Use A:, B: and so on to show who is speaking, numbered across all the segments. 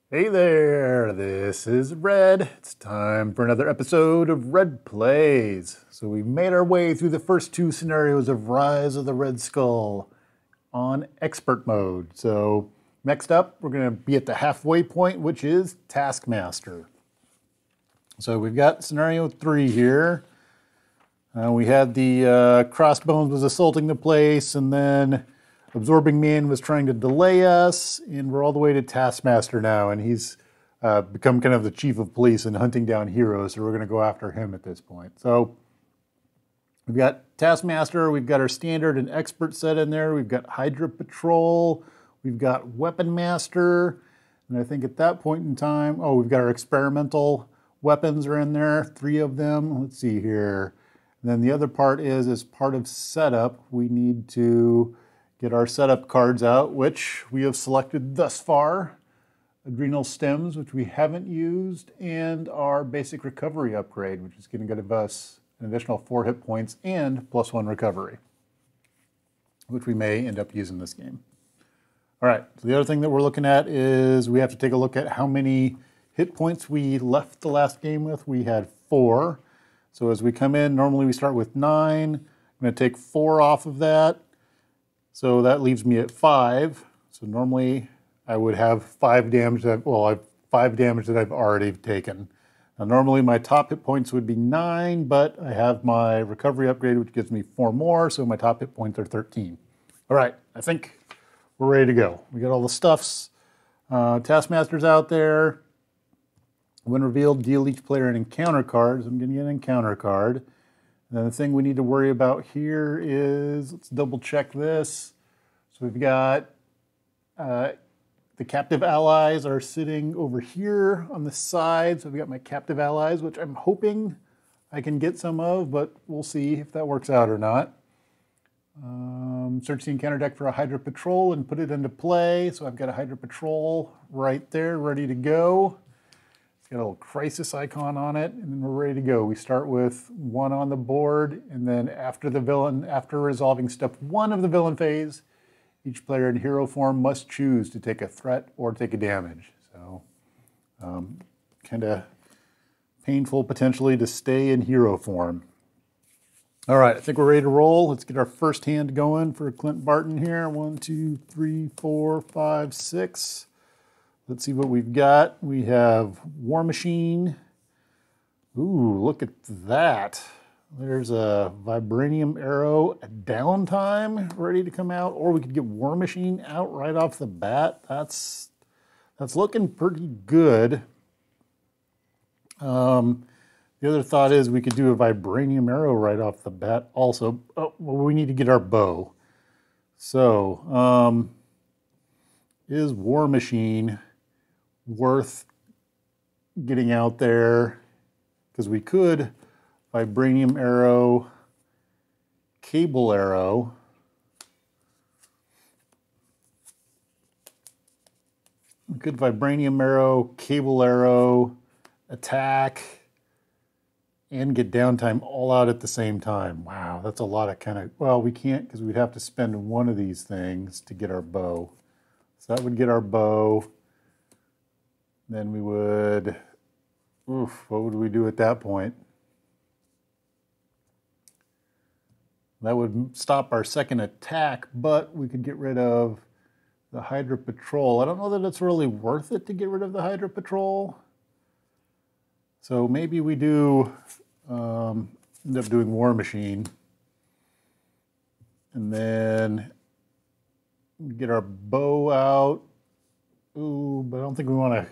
A: Hey there, this is Red. It's time for another episode of Red Plays. So we made our way through the first two scenarios of Rise of the Red Skull on expert mode. So next up, we're going to be at the halfway point, which is Taskmaster. So we've got scenario 3 here. We had the Crossbones was assaulting the place, and then Absorbing Man was trying to delay us, and we're all the way to Taskmaster now, and he's become kind of the chief of police and hunting down heroes, so we're going to go after him at this point. So we've got Taskmaster, we've got our standard and expert set in there, we've got Hydra Patrol, we've got Weapon Master, and I think at that point in time, we've got our experimental weapons are in there, 3 of them. Let's see here. And then the other part is, as part of setup, we need to get our setup cards out, which we have selected thus far. Adrenal Stems, which we haven't used, and our basic recovery upgrade, which is going to give us an additional 4 hit points and +1 recovery, which we may end up using this game. All right, so the other thing that we're looking at is we have to take a look at how many hit points we left the last game with. We had 4. So as we come in, normally we start with 9. I'm going to take 4 off of that. So that leaves me at 5. So normally I would have 5 damage I have 5 damage that I've already taken. Now normally my top hit points would be 9, but I have my recovery upgrade, which gives me 4 more, so my top hit points are 13. All right, I think we're ready to go. We got all the stuffs. Taskmaster's out there. When revealed, deal each player an encounter card. So I'm going to get an encounter card. And then the thing we need to worry about here is, let's double check this. So we've got the captive allies are sitting over here on the side. So I've got my captive allies, which I'm hoping I can get some of, but we'll see if that works out or not. Search the encounter deck for a Hydra Patrol and put it into play. So I've got a Hydra Patrol right there, ready to go. It's got a little crisis icon on it, and then we're ready to go. We start with 1 on the board, and then after resolving step 1 of the villain phase, each player in hero form must choose to take a threat or take a damage. So, kind of painful potentially to stay in hero form. All right, I think we're ready to roll. Let's get our first hand going for Clint Barton here. 1, 2, 3, 4, 5, 6. Let's see what we've got. We have War Machine. Ooh, look at that. There's a Vibranium Arrow, a Downtime ready to come out, or we could get War Machine out right off the bat. That's looking pretty good. The other thought is we could do a Vibranium Arrow right off the bat also. Oh, well, we need to get our bow. So, is War Machine worth getting out there? Because we could Vibranium Arrow, Cable Arrow. We could Vibranium Arrow, Cable Arrow, attack, and get downtime all out at the same time. Wow, that's a lot of well, we can't because we'd have to spend one of these things to get our bow. So that would get our bow. Then we would, what would we do at that point? That would stop our second attack, but we could get rid of the Hydra Patrol. I don't know that it's really worth it to get rid of the Hydra Patrol. So maybe we do end up doing War Machine. And then get our bow out. Ooh, but I don't think we want to.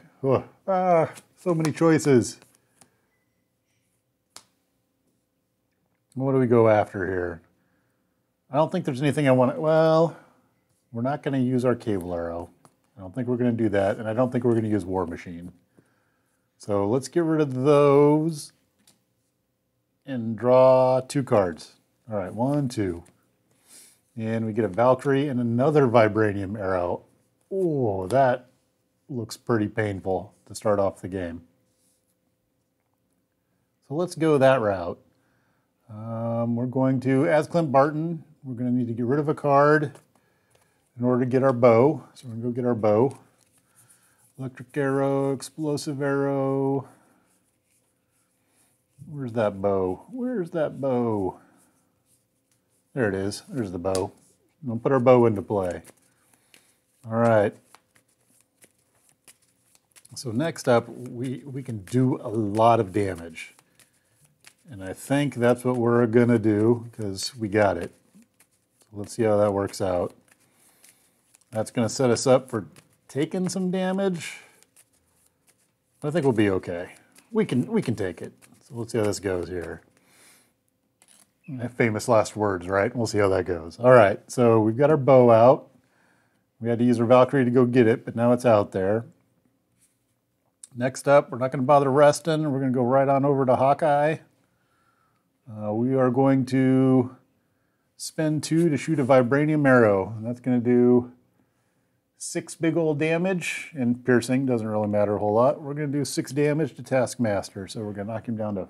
A: So many choices. What do we go after here? I don't think there's anything I want to. Well, we're not going to use our Cable Arrow. I don't think we're going to do that, and I don't think we're going to use War Machine. So let's get rid of those and draw 2 cards. All right, 1, 2. And we get a Valkyrie and another Vibranium Arrow. Oh, that looks pretty painful to start off the game. So let's go that route. We're going to, as Clint Barton, we're going to need to get rid of a card in order to get our bow. So we're going to go get our bow. Electric arrow, explosive arrow. Where's that bow? Where's that bow? There it is. There's the bow. We'll put our bow into play. All right. So next up, we can do a lot of damage. And I think that's what we're going to do because we got it. So let's see how that works out. That's going to set us up for taking some damage. I think we'll be okay. We can take it. So let's see how this goes here. Famous last words, right? We'll see how that goes. All right, so we've got our bow out. We had to use our Valkyrie to go get it, but now it's out there. Next up, we're not going to bother resting. We're going to go right on over to Hawkeye. We are going to spend 2 to shoot a vibranium arrow. And that's going to do 6 big old damage, and piercing doesn't really matter a whole lot. We're going to do 6 damage to Taskmaster. So we're going to knock him down to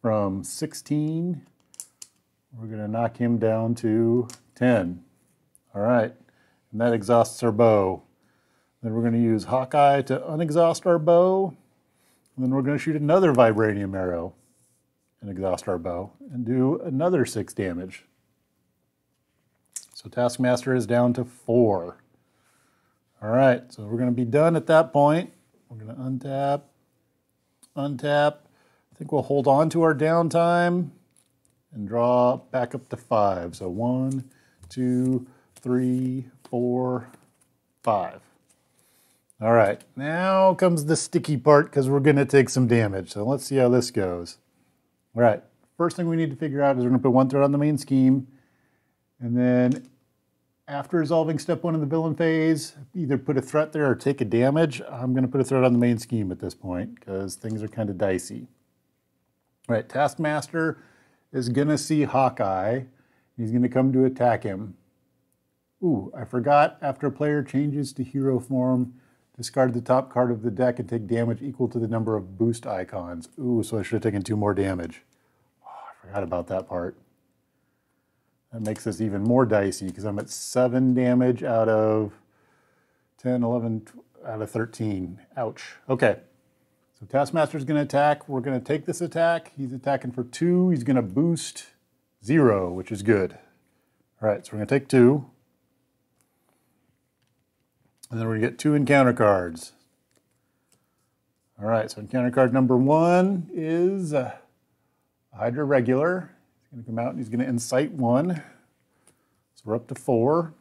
A: from 16. We're going to knock him down to 10. All right, and that exhausts our bow. Then we're going to use Hawkeye to unexhaust our bow. And then we're going to shoot another vibranium arrow and exhaust our bow and do another 6 damage. So Taskmaster is down to 4. All right, so we're going to be done at that point. We're going to untap, untap. I think we'll hold on to our downtime and draw back up to 5. So 1, 2, 3, 4, 5. All right, now comes the sticky part because we're going to take some damage. So let's see how this goes. All right, first thing we need to figure out is we're going to put 1 threat on the main scheme. And then after resolving step 1 of the villain phase, either put a threat there or take a damage. I'm going to put a threat on the main scheme at this point because things are kind of dicey. All right, Taskmaster is going to see Hawkeye. He's going to come to attack him. Ooh, I forgot. After a player changes to hero form, discard the top card of the deck and take damage equal to the number of boost icons. Ooh, so I should have taken 2 more damage. Oh, I forgot about that part. That makes this even more dicey because I'm at 7 damage out of 10, 11, out of 13. Ouch. Okay. So Taskmaster's going to attack. We're going to take this attack. He's attacking for 2. He's going to boost 0, which is good. All right, so we're going to take 2. And then we're going to get 2 encounter cards. All right, so encounter card number 1 is Hydra Regular. He's going to come out and he's going to incite 1. So we're up to 4.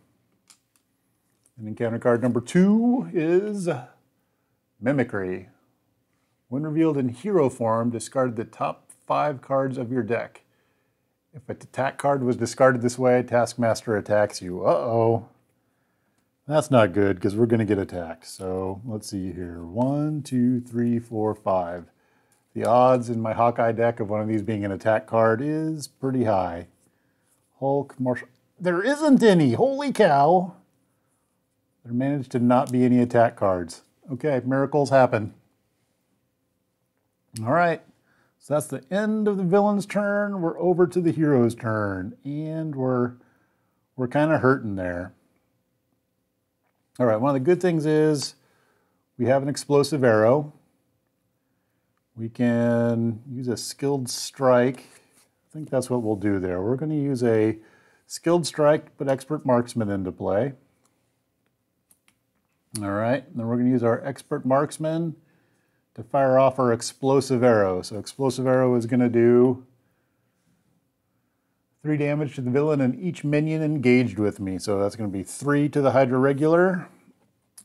A: And encounter card number 2 is Mimicry. When revealed in hero form, discard the top 5 cards of your deck. If an attack card was discarded this way, Taskmaster attacks you. Uh-oh. That's not good because we're going to get attacked. So let's see here. 1, 2, 3, 4, 5. The odds in my Hawkeye deck of one of these being an attack card is pretty high. Hulk, Marshall. There isn't any. Holy cow. There managed to not be any attack cards. Okay, miracles happen. All right. So that's the end of the villain's turn. We're over to the hero's turn. And we're kind of hurting there. All right, one of the good things is we have an explosive arrow. We can use a skilled strike. I think that's what we'll do there. We're going to use a skilled strike, put expert marksman into play. All right, and then we're going to use our expert marksman to fire off our explosive arrow. So explosive arrow is going to do 3 damage to the villain and each minion engaged with me. So that's going to be 3 to the Hydra Regular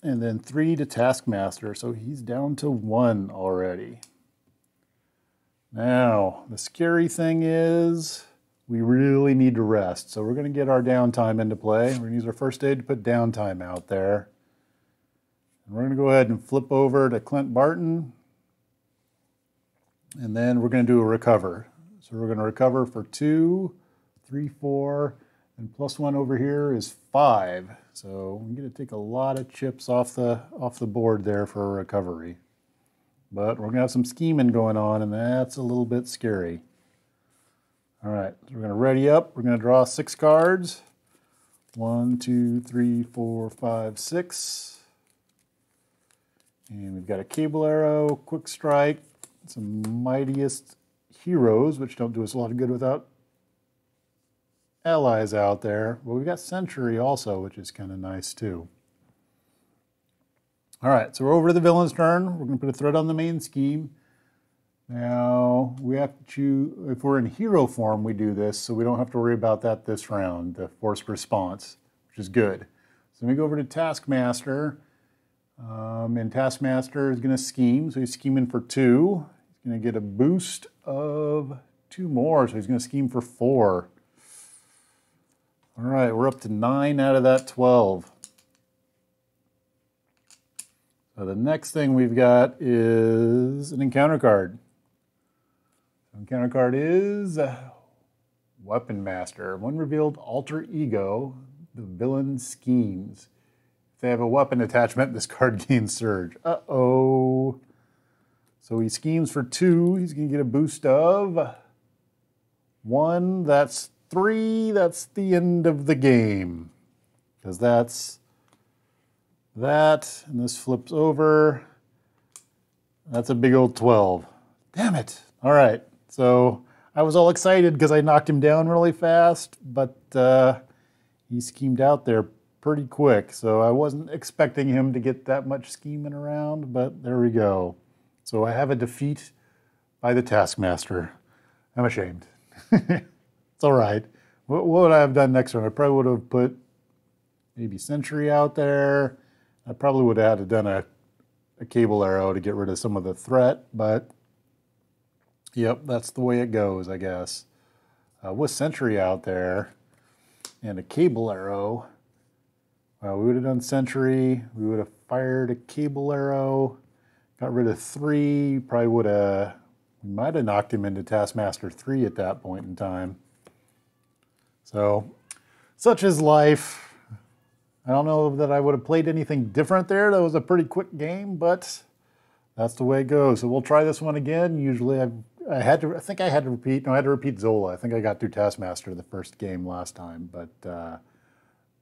A: and then 3 to Taskmaster. So he's down to 1 already. Now, the scary thing is we really need to rest. So we're going to get our downtime into play. We're going to use our first aid to put downtime out there. And we're going to go ahead and flip over to Clint Barton. And then we're going to do a recover. So we're going to recover for 2, 3, 4, and +1 over here is 5. So we're going to take a lot of chips off the board there for a recovery. But we're going to have some scheming going on, and that's a little bit scary. All right, so we're going to ready up. We're going to draw 6 cards. 1, 2, 3, 4, 5, 6. And we've got a cable arrow, quick strike, some mightiest heroes, which don't do us a lot of good without allies out there. Well, we've got Sentry also, which is kind of nice too. All right, so we're over to the villain's turn. We're going to put a threat on the main scheme. Now, we have to choose, if we're in hero form, we do this, so we don't have to worry about that this round, the forced response, which is good. So let me go over to Taskmaster. And Taskmaster is going to scheme, so he's scheming for 2. He's going to get a boost of 2 more, so he's going to scheme for 4. All right, we're up to 9 out of that 12. So the next thing we've got is an encounter card. Encounter card is Weapon Master. When revealed, alter ego, the villain schemes. If they have a weapon attachment, this card gains surge. Uh-oh. So he schemes for 2. He's going to get a boost of 1. That's 3. That's the end of the game. Because that's that. And this flips over. That's a big old 12. Damn it. All right. So I was all excited because I knocked him down really fast, but he schemed out there pretty quick. So I wasn't expecting him to get that much scheming around, but there we go. So I have a defeat by the Taskmaster. I'm ashamed. It's all right. What would I have done next round? I probably would have put maybe Sentry out there. I probably would have had to done a cable arrow to get rid of some of the threat, but yep, that's the way it goes, I guess. With Sentry out there and a cable arrow, we would have done Sentry. We would have fired a cable arrow, got rid of 3. Probably would have, we might have knocked him into Taskmaster 3 at that point in time. So, such is life. I don't know that I would have played anything different there. That was a pretty quick game, but that's the way it goes. So we'll try this one again. Usually I think I had to repeat Zola. I think I got through Taskmaster the first game last time, but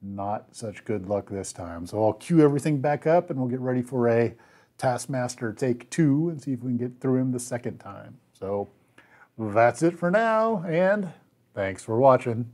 A: not such good luck this time. So I'll queue everything back up and we'll get ready for a Taskmaster take 2 and see if we can get through him the second time. So that's it for now, and thanks for watching.